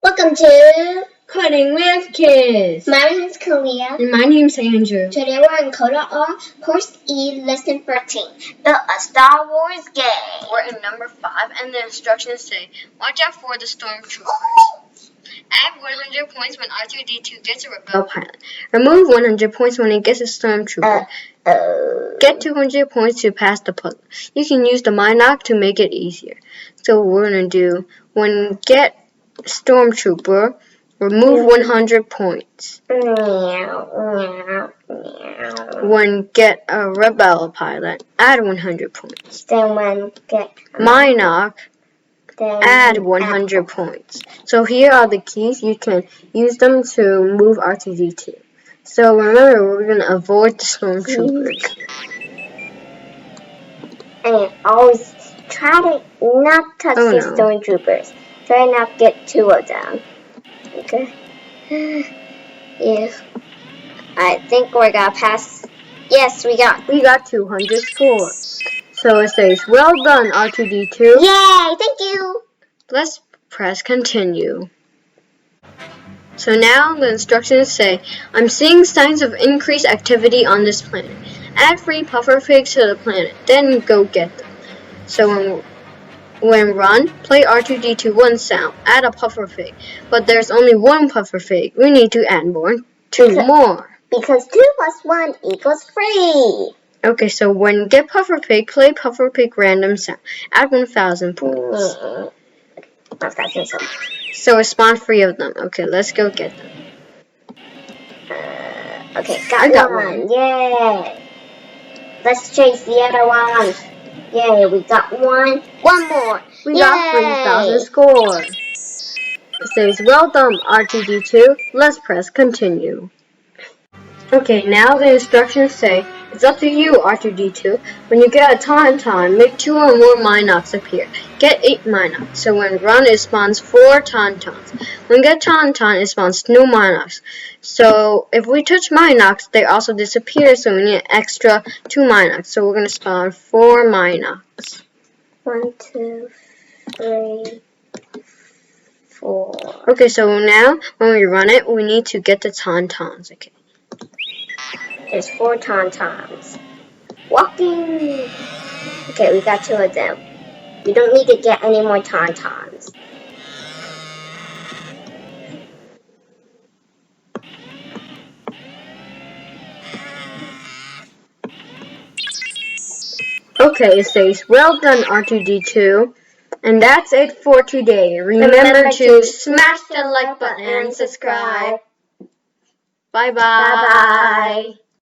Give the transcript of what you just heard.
Welcome to Coding with Kids. My name is Kalia. And my name's Andrew. Today we're in Coda R, Course E, Lesson 13. Build a Star Wars game. We're in number 5, and the instructions say, watch out for the Stormtroopers. Add 100 points when R2-D2 gets a rebel pilot. Remove 100 points when he gets a Stormtrooper. Get 200 points to pass the puzzle. You can use the Mynocks to make it easier. So what we're going to do, when get Stormtrooper, remove 100 points. When get a rebel pilot, add 100 points. Then when get Mynocks, add 100 points. So here are the keys. You can use them to move R2-D2. So remember, we're going to avoid the Stormtroopers. And always try to not touch the Stormtroopers. Try not to get 2 of them. Okay. Yeah. I think we're gonna pass. Yes, we got 200 scores. So it says, well done, R2-D2. Yay, thank you. Let's press continue. So now the instructions say, I'm seeing signs of increased activity on this planet. Add 3 puffer pigs to the planet, then go get them. So when run, play R2-D2 one sound, add a puffer pig. But there's only 1 puffer pig. We need to add more. 2 more. Because 2 plus 1 equals 3. Okay, so when get puffer pig, play puffer pig random sound. Add 1,000 points. So it spawned 3 of them. Okay, let's go get them. Okay, got one. Yay! Let's chase the other one. Yay, we got one. One more. We got 3,000 scores. It says, well done, R2-D2. Let's press continue. Okay, now the instructions say, it's up to you, R2-D2. When you get a Tauntaun, make 2 or more Mynocks appear. Get 8 Mynocks. So when run, it spawns 4 Tauntauns. When get Tauntaun, it spawns no Mynocks. So if we touch Mynocks, they also disappear, so we need an extra 2 Mynocks. So we're going to spawn 4 Mynocks. 1, 2, 3, 4. Okay, so now when we run it, we need to get the Tauntauns. Okay. There's 4 Tauntauns. Walking! Okay, we got 2 of them. We don't need to get any more Tauntauns. Okay, it says, well done, R2-D2. And that's it for today. Remember to smash the like button and subscribe. Bye-bye. Bye-bye.